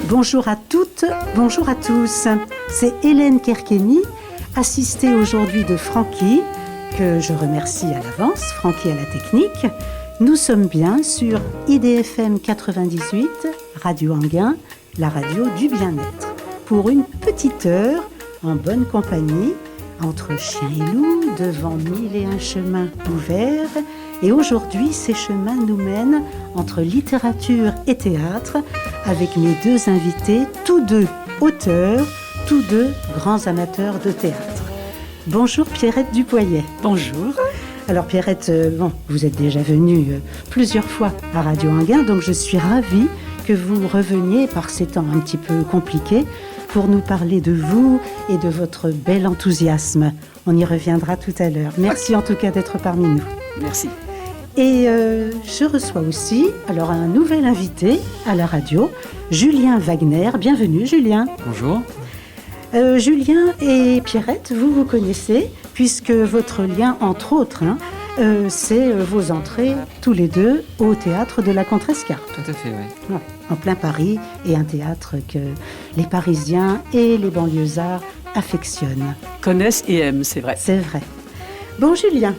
Bonjour à toutes, bonjour à tous. C'est Hélène Kerkeni, assistée aujourd'hui de Francky, que je remercie à l'avance, Francky à la technique. Nous sommes bien sur IDFM 98, Radio Anguin, la radio du bien-être, pour une petite heure en bonne compagnie, entre chien et loup, devant 1001 chemins ouverts. Et aujourd'hui, ces chemins nous mènent entre littérature et théâtre, avec mes deux invités, tous deux auteurs, tous deux grands amateurs de théâtre. Bonjour Pierrette Dupoyet. Bonjour. Alors Pierrette, vous êtes déjà venue plusieurs fois à Radio Anguin, donc je suis ravie que vous reveniez par ces temps un petit peu compliqués pour nous parler de vous et de votre bel enthousiasme. On y reviendra tout à l'heure. Merci en tout cas d'être parmi nous. Merci. Et je reçois aussi un nouvel invité à la radio, Julien Wagner. Bienvenue Julien. Bonjour. Julien et Pierrette, vous connaissez, puisque votre lien, entre autres, c'est vos entrées tous les deux au théâtre de la Contrescarpe. Tout à fait, oui. Ouais, en plein Paris, et un théâtre que les Parisiens et les banlieusards affectionnent. Connaissent et aiment, c'est vrai. C'est vrai. Bon, Julien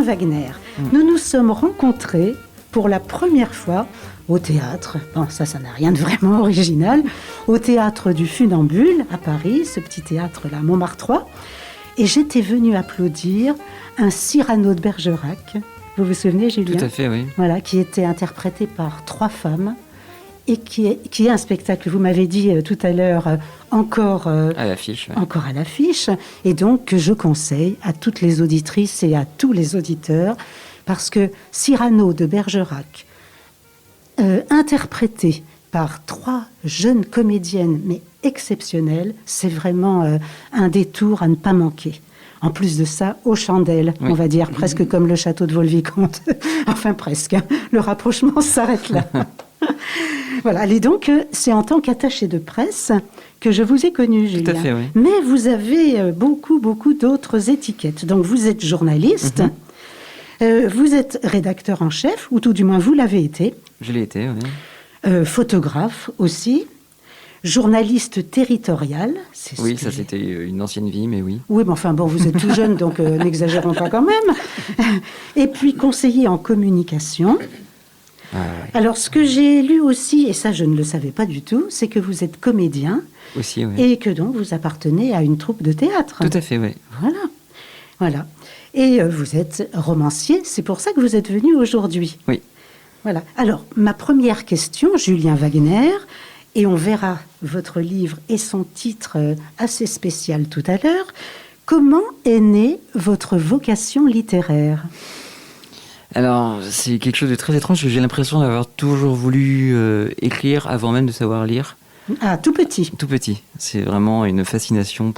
Wagner, nous nous sommes rencontrés pour la première fois au théâtre. Bon, ça n'a rien de vraiment original. Au théâtre du Funambule, à Paris, ce petit théâtre-là, Montmartrois. Et j'étais venue applaudir un Cyrano de Bergerac. Vous vous souvenez, Julien ? Tout à fait, oui. Voilà, qui était interprété par 3 femmes et qui est un spectacle, vous m'avez dit tout à l'heure, encore à l'affiche. Ouais. Encore à l'affiche. Et donc, que je conseille à toutes les auditrices et à tous les auditeurs, parce que Cyrano de Bergerac, interprété par 3 jeunes comédiennes, mais exceptionnelles, c'est vraiment un détour à ne pas manquer. En plus de ça, aux chandelles, oui. On va dire, presque comme le château de Vaux-le-Vicomte. Enfin, presque. Le rapprochement s'arrête là. Voilà, et donc, c'est en tant qu'attaché de presse que je vous ai connu, Julien. Tout à fait, oui. Mais vous avez beaucoup d'autres étiquettes. Donc, vous êtes journaliste, vous êtes rédacteur en chef, ou tout du moins, vous l'avez été. Je l'ai été, oui. Photographe aussi. Journaliste territorial. Oui, ça c'était une ancienne vie, mais oui. Oui, mais enfin bon, vous êtes tout jeune, donc n'exagérons pas quand même. Et puis conseiller en communication. Ah, ouais. Alors, ce que j'ai lu aussi, et ça je ne le savais pas du tout, c'est que vous êtes comédien. Aussi, oui. Et que donc vous appartenez à une troupe de théâtre. Tout à fait, oui. Voilà. Et vous êtes romancier, c'est pour ça que vous êtes venu aujourd'hui. Oui. Voilà. Alors, ma première question, Julien Wagner, et on verra votre livre et son titre assez spécial tout à l'heure. Comment est née votre vocation littéraire ? Alors, c'est quelque chose de très étrange. J'ai l'impression d'avoir toujours voulu écrire avant même de savoir lire. Ah, tout petit. Tout petit. C'est vraiment une fascination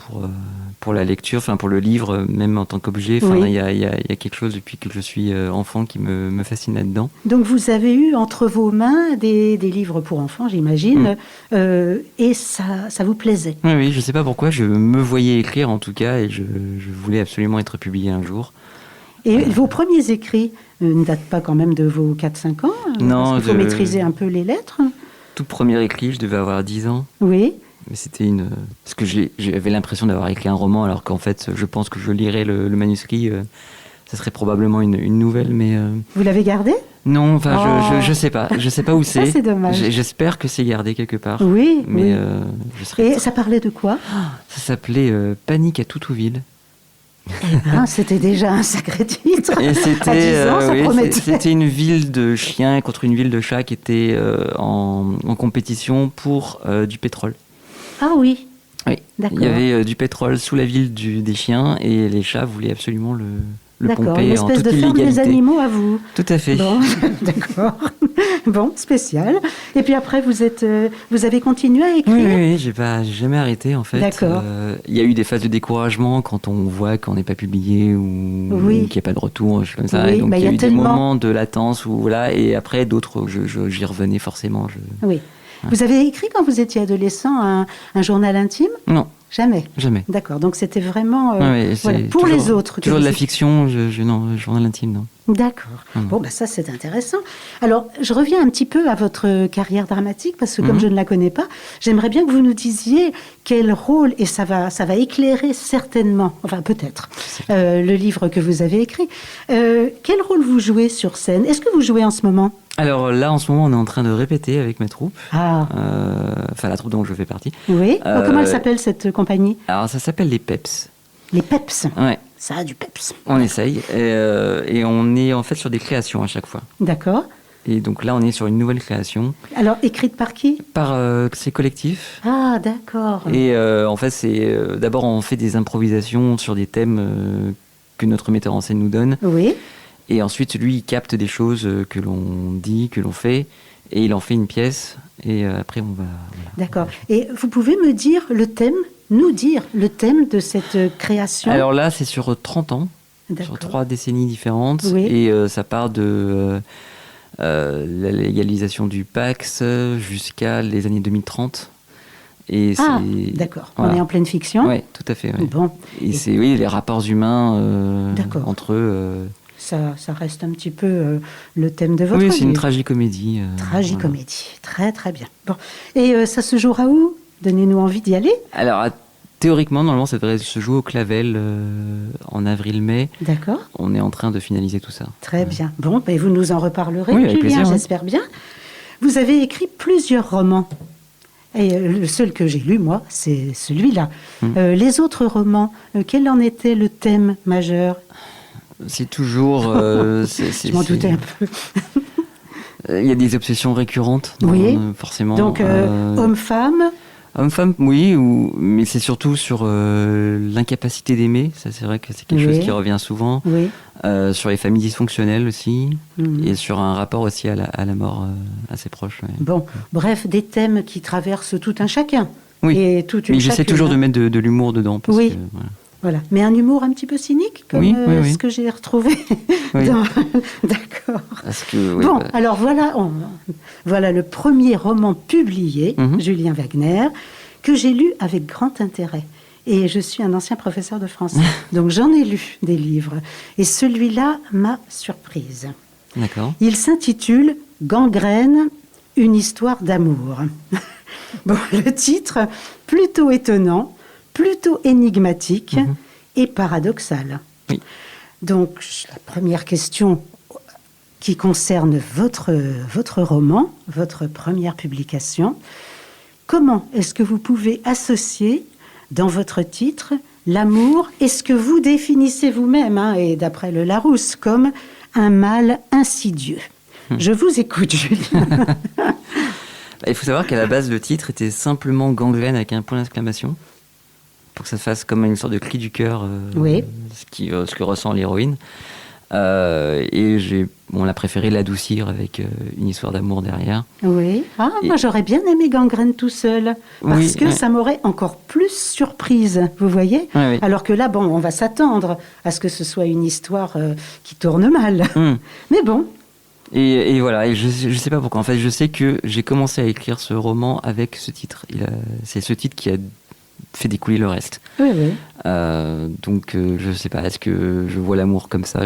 pour la lecture, enfin pour le livre, même en tant qu'objet. Enfin, il y a quelque chose depuis que je suis enfant qui me fascine là-dedans. Donc vous avez eu entre vos mains des livres pour enfants, j'imagine, et ça vous plaisait. Oui, je ne sais pas pourquoi, je me voyais écrire en tout cas, et je voulais absolument être publié un jour. Et vos premiers écrits ne datent pas quand même de vos 4-5 ans ? Non. Parce qu'il faut maîtriser un peu les lettres. Tout premier écrit, je devais avoir 10 ans. Oui. Mais c'était parce que j'avais l'impression d'avoir écrit un roman, alors qu'en fait, je pense que je lirais le manuscrit. Ça serait probablement une nouvelle, mais... Vous l'avez gardé ? Non, enfin, je sais pas. Je sais pas où c'est. Ça, c'est dommage. J'espère que c'est gardé quelque part. Oui, mais oui. Et ça parlait de quoi ? Ça s'appelait Panique à Toutouville. Eh ben, c'était déjà un sacré titre. Et c'était, à 10 ans, ça promettait. C'était une ville de chiens contre une ville de chats qui était en compétition pour du pétrole. Ah oui. Oui. D'accord. Il y avait du pétrole sous la ville des chiens et les chats voulaient absolument le pomper en toute illégalité. D'accord, une espèce de ferme des animaux à vous. Tout à fait. Bon, d'accord. Bon, spécial. Et puis après, vous avez continué à écrire ? Oui, j'ai jamais arrêté en fait. D'accord. Il y a eu des phases de découragement quand on voit qu'on n'est pas publié ou qu'il n'y a pas de retour, comme ça. Oui, et donc il y a eu tellement... des moments de latence et après d'autres, j'y revenais forcément. Oui. Vous avez écrit quand vous étiez adolescent un journal intime ? Non. Jamais. Jamais. D'accord. Donc c'était vraiment Ouais, voilà, pour toujours, les autres. Toujours de la fiction, non, journal intime, non. D'accord. Bon, bah ça c'est intéressant. Alors, je reviens un petit peu à votre carrière dramatique parce que comme je ne la connais pas, j'aimerais bien que vous nous disiez quel rôle, et ça va éclairer certainement, enfin peut-être, le livre que vous avez écrit. Quel rôle vous jouez sur scène? Est-ce que vous jouez en ce moment? Alors là, en ce moment, on est en train de répéter avec ma troupe. Ah. Enfin, la troupe dont je fais partie. Oui. Comment elle s'appelle cette compagnie? Alors, ça s'appelle les Peps. Les Peps. Ouais. Ça a du peps. On essaye. Et on est en fait sur des créations à chaque fois. D'accord. Et donc là, on est sur une nouvelle création. Alors, écrite par qui? Par ces collectifs. Ah, d'accord. Et en fait, c'est d'abord, on fait des improvisations sur des thèmes que notre metteur en scène nous donne. Oui. Et ensuite, lui, il capte des choses que l'on dit, que l'on fait, et il en fait une pièce. Et après, on va... Voilà. D'accord. Et vous pouvez me dire le thème, nous dire le thème de cette création? Alors là, c'est sur 30 ans, sur 3 décennies différentes. Oui. Et ça part de la légalisation du Pax jusqu'à les années 2030. Et d'accord. Voilà. On est en pleine fiction? Oui, tout à fait. Ouais. Bon. Et c'est les rapports humains entre eux. Ça reste un petit peu le thème de votre livre. Oui, c'est une tragicomédie. Tragicomédie. Voilà. Très, très bien. Bon. Et ça se jouera où? Donnez-nous envie d'y aller. Alors, théoriquement, normalement, ça devrait se jouer au Clavel en avril-mai. D'accord. On est en train de finaliser tout ça. Très bien. Bon, ben, vous nous en reparlerez, oui, avec Julien, plaisir, j'espère bien. Vous avez écrit plusieurs romans. Et le seul que j'ai lu, moi, c'est celui-là. Les autres romans, quel en était le thème majeur? C'est toujours... Je m'en doutais un peu. Il y a des obsessions récurrentes, oui. Forcément. Donc, homme-femme? Homme-femme, oui, mais c'est surtout sur l'incapacité d'aimer. Ça, c'est vrai que c'est quelque chose qui revient souvent. Oui. Sur les familles dysfonctionnelles aussi. Et sur un rapport aussi à la mort assez proche. Ouais. Bon, bref, des thèmes qui traversent tout un chacun. Oui, et toute une mais j'essaie toujours de mettre de l'humour dedans. Parce oui. Que, voilà. Mais un humour un petit peu cynique, comme ce que j'ai retrouvé. D'accord. Bon, alors voilà le premier roman publié, Julien Wagner, que j'ai lu avec grand intérêt. Et je suis un ancien professeur de français, donc j'en ai lu des livres. Et celui-là m'a surprise. D'accord. Il s'intitule « Gangrène, une histoire d'amour ». Bon, le titre, plutôt étonnant, plutôt énigmatique et paradoxal. Oui. Donc, la première question qui concerne votre roman, votre première publication, comment est-ce que vous pouvez associer dans votre titre l'amour et ce que vous définissez vous-même, et d'après le Larousse, comme un mal insidieux? Je vous écoute, Julien. Il faut savoir qu'à la base, le titre était simplement Gangrène avec un point d'exclamation, pour que ça fasse comme une sorte de cri du cœur, ce que ressent l'héroïne. Et on a préféré l'adoucir avec une histoire d'amour derrière. Oui. Moi j'aurais bien aimé Gangrène tout seul, parce que ça m'aurait encore plus surprise, vous voyez. Oui. Alors que là, on va s'attendre à ce que ce soit une histoire qui tourne mal. Mais bon. Et voilà, et je sais pas pourquoi. En fait, je sais que j'ai commencé à écrire ce roman avec ce titre. C'est ce titre qui a fait découler le reste. Oui. Donc, je sais pas, est-ce que je vois l'amour comme ça?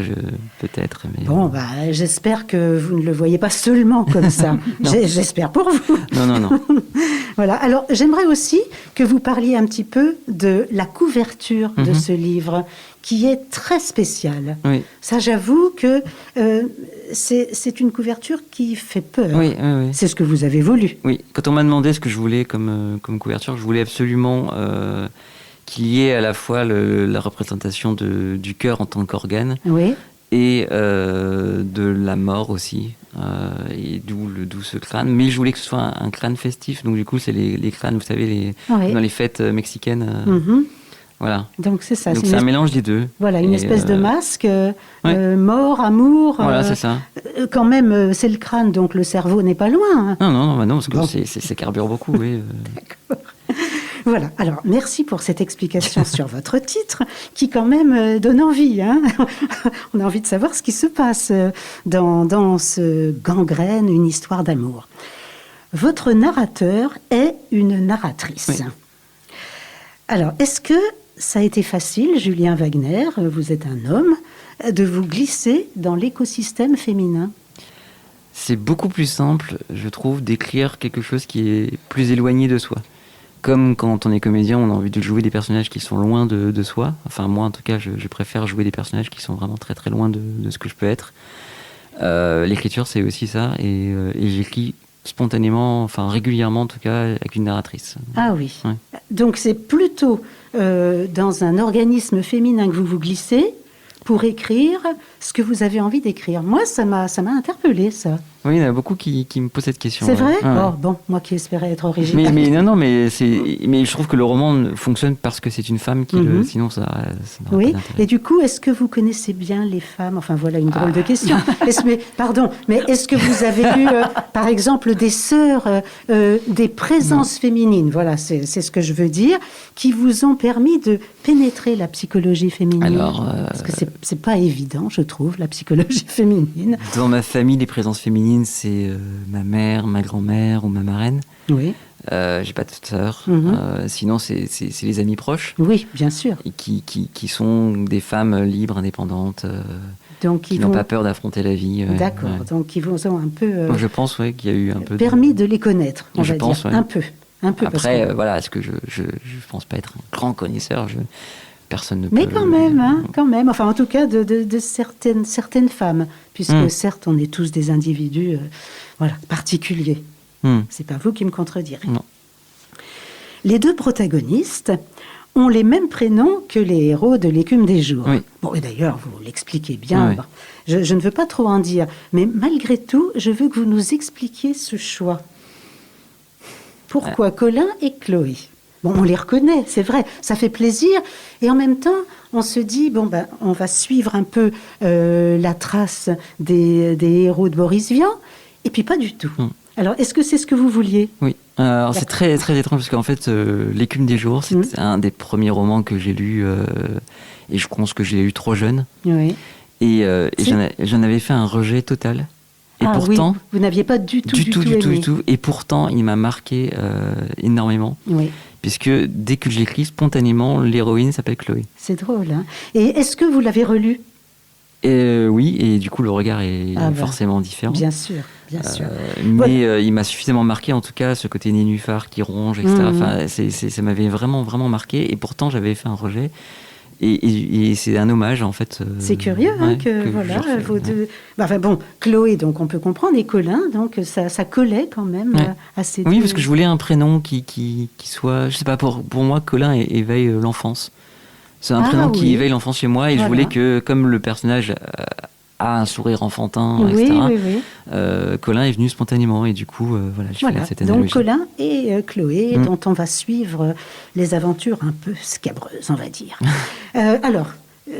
Peut-être. Mais... Bon, j'espère que vous ne le voyez pas seulement comme ça. J'espère pour vous. Non. Voilà. Alors, j'aimerais aussi que vous parliez un petit peu de la couverture de ce livre, qui est très spéciale. Oui. Ça, j'avoue que c'est une couverture qui fait peur. Oui. C'est ce que vous avez voulu. Oui. Quand on m'a demandé ce que je voulais comme couverture, je voulais absolument qu'il y ait à la fois la représentation du cœur en tant qu'organe, et de la mort aussi, et d'où ce crâne. Mais je voulais que ce soit un crâne festif, donc du coup c'est les crânes, vous savez, dans les fêtes mexicaines. Voilà. Donc c'est ça. Donc c'est un mélange des deux. Voilà, une espèce de masque, mort, amour. Voilà, c'est ça. Quand même, c'est le crâne, donc le cerveau n'est pas loin. Non, parce que ça carbure beaucoup, oui. D'accord. Voilà, alors merci pour cette explication sur votre titre, qui quand même donne envie. On a envie de savoir ce qui se passe dans ce Gangrène, une histoire d'amour. Votre narrateur est une narratrice. Alors, est-ce que ça a été facile, Julien Wagner, vous êtes un homme, de vous glisser dans l'écosystème féminin ? C'est beaucoup plus simple, je trouve, d'écrire quelque chose qui est plus éloigné de soi. Comme quand on est comédien, on a envie de jouer des personnages qui sont loin de soi. Enfin, moi, en tout cas, je préfère jouer des personnages qui sont vraiment très très loin de ce que je peux être. L'écriture, c'est aussi ça. Et j'écris spontanément, enfin régulièrement en tout cas, avec une narratrice. Ah oui. Ouais. Donc c'est plutôt dans un organisme féminin que vous vous glissez pour écrire ce que vous avez envie d'écrire. Moi, ça m'a interpellée, ça. Oui, il y en a beaucoup qui me posent cette question. C'est vrai ? Ouais. Oh, bon, moi qui espérais être originale. Mais je trouve que le roman fonctionne parce que c'est une femme qui le... Sinon, ça n'aura oui. pas d'intérêt. Et du coup, est-ce que vous connaissez bien les femmes ? Enfin, voilà une drôle de question. Mais est-ce que vous avez eu, par exemple, des sœurs, des présences féminines, voilà, c'est ce que je veux dire, qui vous ont permis de pénétrer la psychologie féminine ? Alors, parce que c'est pas évident, je trouve, la psychologie féminine. Dans ma famille, les présences féminines, c'est ma mère, ma grand-mère ou ma marraine. Oui. J'ai pas de sœurs. Sinon, c'est les amis proches. Oui, bien sûr. Et qui sont des femmes libres, indépendantes, qui n'ont pas peur d'affronter la vie. D'accord. Ouais. Donc, ils vous ont un peu... je pense qu'il y a eu un peu... Permis de les connaître, on va dire. Ouais. Un peu. Après, voilà, est-ce que je pense pas être un grand connaisseur Personne ne peut... Mais quand même. Enfin, en tout cas, de certaines femmes, puisque certes, on est tous des individus particuliers. C'est pas vous qui me contredirez. Non. Les deux protagonistes ont les mêmes prénoms que les héros de l'Écume des jours. Oui. Bon, et d'ailleurs, vous l'expliquez bien. Oui. Je ne veux pas trop en dire, mais malgré tout, je veux que vous nous expliquiez ce choix. Pourquoi Colin et Chloé ? Bon, on les reconnaît, c'est vrai, ça fait plaisir. Et en même temps, on se dit, on va suivre un peu la trace des héros de Boris Vian, et puis pas du tout. Alors, est-ce que c'est ce que vous vouliez ? Oui. Alors, c'est très, très étrange, parce qu'en fait, L'Écume des jours, c'est un des premiers romans que j'ai lu, et je pense que je l'ai lu trop jeune. Oui. Et j'en avais fait un rejet total. Et pourtant, oui, vous n'aviez pas du tout aimé. Et pourtant, il m'a marqué énormément. Oui. Puisque dès que je l'écris, spontanément, l'héroïne s'appelle Chloé. C'est drôle, hein ? Et est-ce que vous l'avez relu ? Oui, et du coup, le regard est forcément différent. Bien sûr. Mais il m'a suffisamment marqué, en tout cas, ce côté nénuphar qui ronge, etc. Enfin, ça m'avait vraiment, vraiment marqué. Et pourtant, j'avais fait un rejet. Et c'est un hommage, en fait. C'est curieux, que voilà, vos deux... Enfin bon, Chloé, donc on peut comprendre, et Colin, donc ça collait quand même assez... Oui, parce que je voulais un prénom qui soit... Je sais pas, pour moi, Colin éveille l'enfance. C'est un prénom qui éveille l'enfance chez moi, et je voulais que, comme le personnage a un sourire enfantin, etc., Colin est venu spontanément, et du coup, j'ai fait cette analogie. Donc Colin et Chloé, dont on va suivre les aventures un peu scabreuses, on va dire. Alors,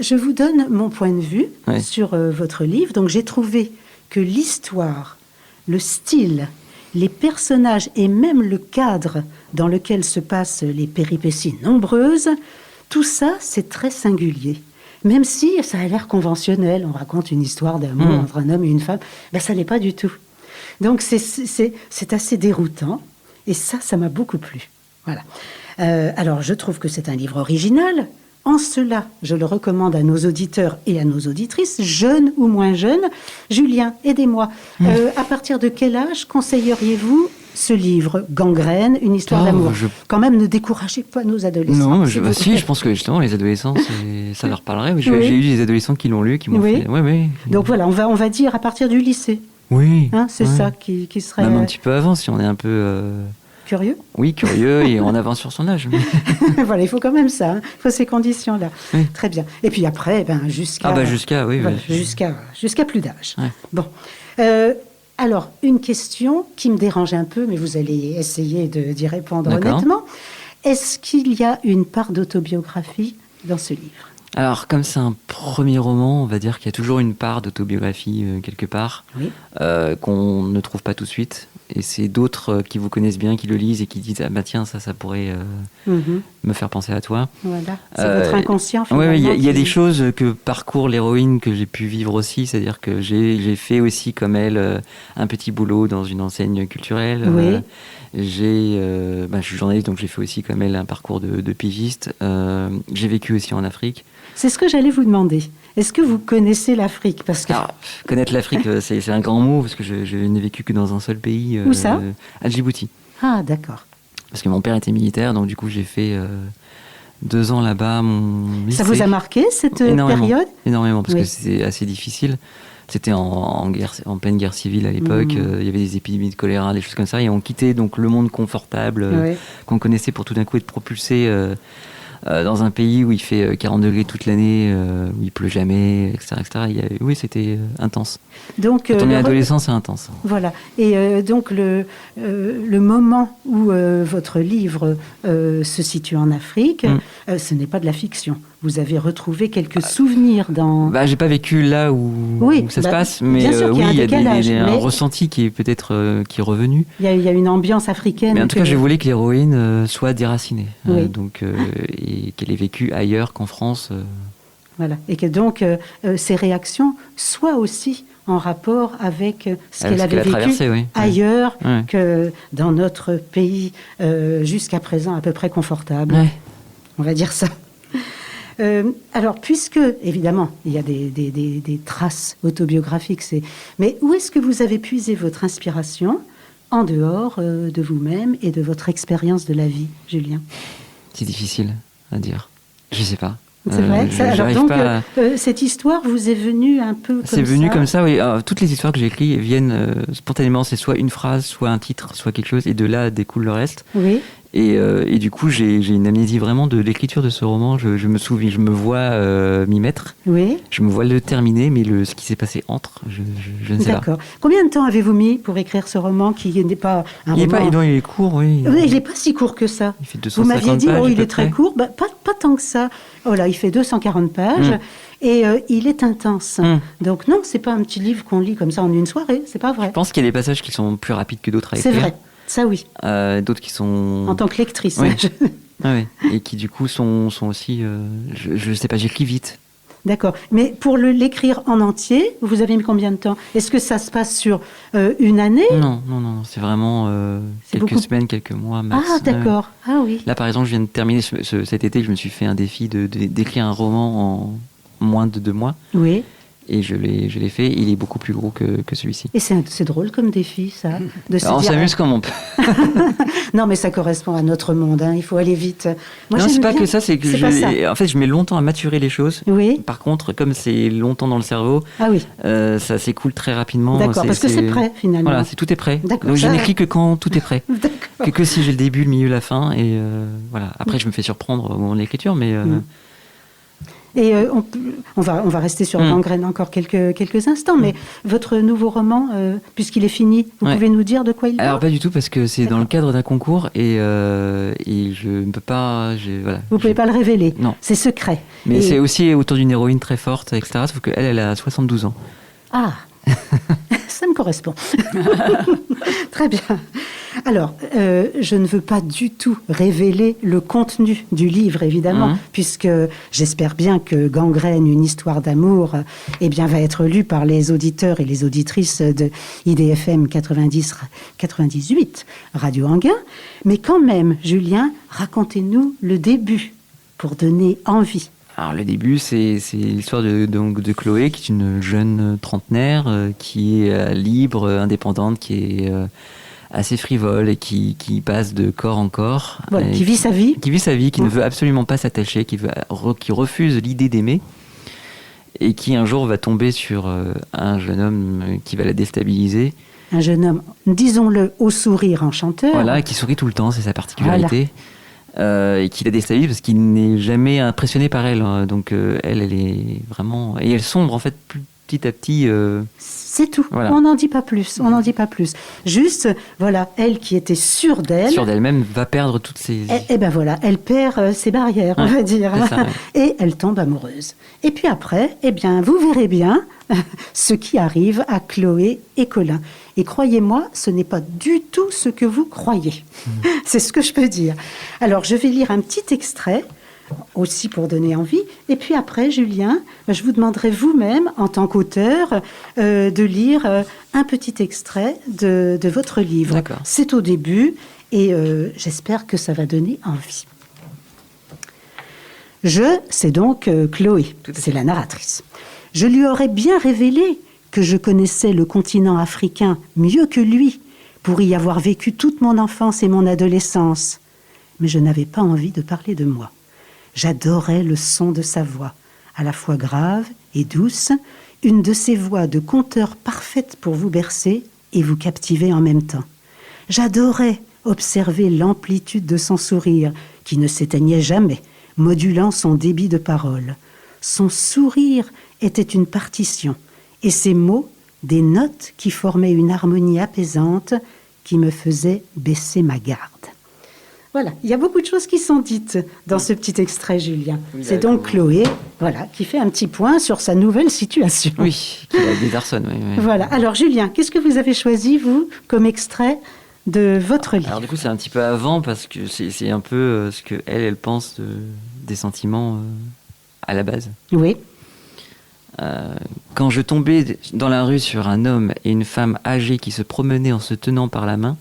je vous donne mon point de vue sur votre livre. Donc j'ai trouvé que l'histoire, le style, les personnages et même le cadre dans lequel se passent les péripéties nombreuses, tout ça, c'est très singulier. Même si ça a l'air conventionnel, on raconte une histoire d'amour entre un homme et une femme, ça n'est pas du tout. Donc c'est assez déroutant, et ça m'a beaucoup plu. Voilà. Alors je trouve que c'est un livre original. En cela, je le recommande à nos auditeurs et à nos auditrices, jeunes ou moins jeunes. Julien, aidez-moi. À partir de quel âge conseilleriez-vous ce livre, Gangrène, une histoire d'amour? Quand même, ne découragez pas nos adolescents. Non, je pense que justement, les adolescents, ça leur parlerait. J'ai eu des adolescents qui l'ont lu, qui m'ont fait... Oui. Donc voilà, on va dire à partir du lycée. Oui. C'est ça qui serait... Même un petit peu avant, si on est un peu... Curieux? Oui, curieux et en avance sur son âge. Voilà, il faut quand même ça, il faut ces conditions-là. Oui. Très bien. Et puis après, jusqu'à plus d'âge. Ouais. Bon. Alors, une question qui me dérange un peu, mais vous allez essayer d'y répondre honnêtement. Est-ce qu'il y a une part d'autobiographie dans ce livre? Alors, comme c'est un premier roman, on va dire qu'il y a toujours une part d'autobiographie quelque part, qu'on ne trouve pas tout de suite. Et c'est d'autres qui vous connaissent bien, qui le lisent et qui disent « Ah bah tiens, ça pourrait me faire penser à toi. » Voilà, c'est votre inconscient finalement. Oui, il y a des choses que parcourt l'héroïne que j'ai pu vivre aussi. C'est-à-dire que j'ai fait aussi, comme elle, un petit boulot dans une enseigne culturelle. Oui. Je suis journaliste, donc j'ai fait aussi, comme elle, un parcours de pigiste. J'ai vécu aussi en Afrique. C'est ce que j'allais vous demander. Est-ce que vous connaissez l'Afrique? Parce que... Alors, connaître l'Afrique, c'est un grand mot, parce que je n'ai vécu que dans un seul pays. Où ça? À Djibouti. Ah, d'accord. Parce que mon père était militaire, donc du coup j'ai fait 2 ans là-bas. Mon lycée. Ça vous a marqué, cette période? Énormément, parce que c'était assez difficile. C'était en pleine guerre civile à l'époque. Il y avait des épidémies de choléra, des choses comme ça. Et on quittait donc le monde confortable qu'on connaissait pour tout d'un coup être propulsé dans un pays où il fait 40 degrés toute l'année, où il pleut jamais, etc. Oui, c'était intense. Donc, quand on est adolescent, c'est intense. Voilà. Et donc, le moment où votre livre se situe en Afrique, ce n'est pas de la fiction. Vous avez retrouvé quelques souvenirs dans... j'ai pas vécu là où ça se passe, mais il y a un ressenti qui est peut-être qui est revenu. Il y a une ambiance africaine. Mais en tout cas, je voulais que l'héroïne soit déracinée, et qu'elle ait vécu ailleurs qu'en France. Voilà, et que donc ses réactions soient aussi en rapport avec ce qu'elle avait vécu ailleurs que dans notre pays jusqu'à présent à peu près confortable. On va dire ça. Alors, puisque, évidemment, il y a des traces autobiographiques, mais où est-ce que vous avez puisé votre inspiration en dehors de vous-même et de votre expérience de la vie, Julien? C'est difficile à dire. Je ne sais pas. C'est vrai. Alors donc, cette histoire vous est venue un peu comme ça. C'est venu comme ça, oui. Toutes les histoires que j'écris viennent spontanément. C'est soit une phrase, soit un titre, soit quelque chose, et de là découle le reste. Oui. Et du coup, j'ai une amnésie vraiment de l'écriture de ce roman. Je me souviens, je me vois m'y mettre. Oui. Je me vois le terminer, mais ce qui s'est passé entre, je ne sais pas. D'accord. Combien de temps avez-vous mis pour écrire ce roman qui n'est pas un roman... Il est court, oui. Il n'est pas si court que ça. Il fait 250 pages. Vous m'aviez dit, il est très court. Pas tant que ça. Oh là, il fait 240 pages. Et il est intense. Donc non, c'est pas un petit livre qu'on lit comme ça en une soirée. C'est pas vrai. Je pense qu'il y a des passages qui sont plus rapides que d'autres à écrire. C'est vrai. Ça, oui. D'autres qui sont... En tant que lectrice. Oui. Et qui, du coup, sont aussi... je ne sais pas, j'écris vite. D'accord. Mais pour l'écrire en entier, vous avez mis combien de temps? Est-ce que ça se passe sur une année? Non. C'est vraiment quelques semaines, quelques mois max. Ah, d'accord. Ah oui. Là, par exemple, je viens de terminer cet été, je me suis fait un défi d'écrire un roman en moins de 2 mois. Oui. Et je l'ai fait, il est beaucoup plus gros que celui-ci. Et c'est drôle comme défi, ça. On s'amuse comme on peut. Non, mais ça correspond à notre monde, il faut aller vite. Moi, non, c'est pas que ça, c'est que en fait, je mets longtemps à maturer les choses. Oui. Par contre, comme c'est longtemps dans le cerveau, ça s'écoule très rapidement. D'accord, parce que c'est prêt, finalement. Voilà, tout est prêt. Donc je n'écris que quand tout est prêt. que si j'ai le début, le milieu, la fin. Et voilà. Après, je me fais surprendre au moment de l'écriture, mais... Et on va rester sur Gangrène encore quelques instants, mais votre nouveau roman, puisqu'il est fini, vous pouvez nous dire de quoi il parle? Alors pas du tout, parce que c'est dans le cadre d'un concours et je ne peux pas... Vous ne pouvez pas le révéler? Non. C'est secret. Mais c'est aussi autour d'une héroïne très forte, etc. Sauf qu'elle, elle a 72 ans. Ah ça me correspond. Très bien. Alors, je ne veux pas du tout révéler le contenu du livre, évidemment, puisque j'espère bien que Gangrène, une histoire d'amour, va être lu par les auditeurs et les auditrices de IDFM 98 Radio Anguin. Mais quand même, Julien, racontez-nous le début pour donner envie. Alors le début, c'est l'histoire de Chloé, qui est une jeune trentenaire, qui est libre, indépendante, qui est assez frivole et qui passe de corps en corps. Voilà, qui vit sa vie. Qui vit sa vie, qui ne veut absolument pas s'attacher, qui refuse l'idée d'aimer, et qui un jour va tomber sur un jeune homme qui va la déstabiliser. Un jeune homme, disons-le, au sourire enchanteur. Voilà, qui sourit tout le temps, c'est sa particularité. Voilà. Et qui la déstabilise parce qu'il n'est jamais impressionné par elle. Donc elle est vraiment... Et elle sombre en fait petit à petit. C'est tout. Voilà. On n'en dit pas plus. On n'en dit pas plus. Juste, voilà, elle qui était sûre d'elle. Sûre d'elle-même va perdre toutes ses... Et ben voilà, elle perd ses barrières, on va dire. Ça, et elle tombe amoureuse. Et puis après, eh bien, vous verrez bien ce qui arrive à Chloé et Colin. Et croyez-moi, ce n'est pas du tout ce que vous croyez. C'est ce que je peux dire. Alors, je vais lire un petit extrait, aussi pour donner envie. Et puis après, Julien, je vous demanderai vous-même, en tant qu'auteur, de lire un petit extrait de votre livre. D'accord. C'est au début et j'espère que ça va donner envie. C'est donc Chloé, c'est la narratrice. Je lui aurais bien révélé que je connaissais le continent africain mieux que lui, pour y avoir vécu toute mon enfance et mon adolescence. Mais je n'avais pas envie de parler de moi. J'adorais le son de sa voix, à la fois grave et douce, une de ces voix de conteur parfaite pour vous bercer et vous captiver en même temps. J'adorais observer l'amplitude de son sourire, qui ne s'éteignait jamais, modulant son débit de parole. Son sourire était une partition, et ses mots, des notes qui formaient une harmonie apaisante qui me faisait baisser ma garde. Voilà, il y a beaucoup de choses qui sont dites dans ce petit extrait, Julien. Oui, c'est donc Chloé, voilà, qui fait un petit point sur sa nouvelle situation. Oui, qui la désarçonne. Oui. Voilà, alors Julien, qu'est-ce que vous avez choisi, vous, comme extrait de votre livre? Alors du coup, c'est un petit peu avant, parce que c'est un peu ce qu'elle pense des sentiments à la base. Oui. Quand je tombais dans la rue sur un homme et une femme âgés qui se promenaient en se tenant par la main,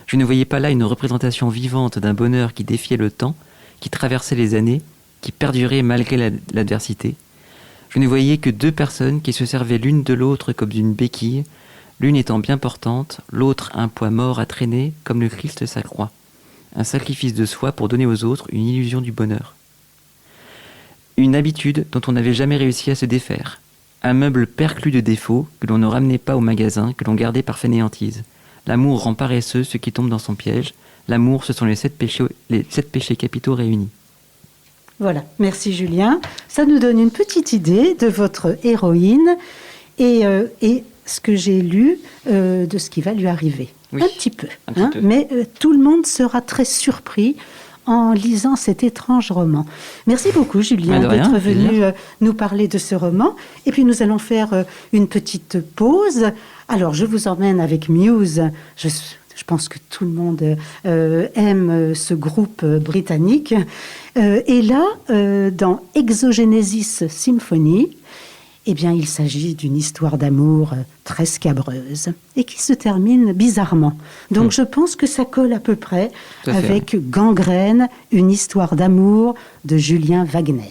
je ne voyais pas là une représentation vivante d'un bonheur qui défiait le temps, qui traversait les années, qui perdurait malgré l'adversité. Je ne voyais que deux personnes qui se servaient l'une de l'autre comme d'une béquille, l'une étant bien portante, l'autre un poids mort à traîner comme le Christ sa croix. Un sacrifice de soi pour donner aux autres une illusion du bonheur. Une habitude dont on n'avait jamais réussi à se défaire. Un meuble perclus de défauts que l'on ne ramenait pas au magasin, que l'on gardait par fainéantise. L'amour rend paresseux ceux qui tombent dans son piège. L'amour, ce sont les 7 péchés capitaux réunis. Voilà, merci Julien. Ça nous donne une petite idée de votre héroïne et ce que j'ai lu de ce qui va lui arriver. Oui, un petit peu. Mais tout le monde sera très surpris en lisant cet étrange roman. Merci beaucoup, Julien, d'être venu nous parler de ce roman. Et puis, nous allons faire une petite pause. Alors, je vous emmène avec Muse. Je pense que tout le monde aime ce groupe britannique. Et là, dans Exogenesis Symphony, eh bien, il s'agit d'une histoire d'amour très scabreuse et qui se termine bizarrement. Donc, je pense que ça colle à peu près avec Gangrène, une histoire d'amour de Julien Wagner.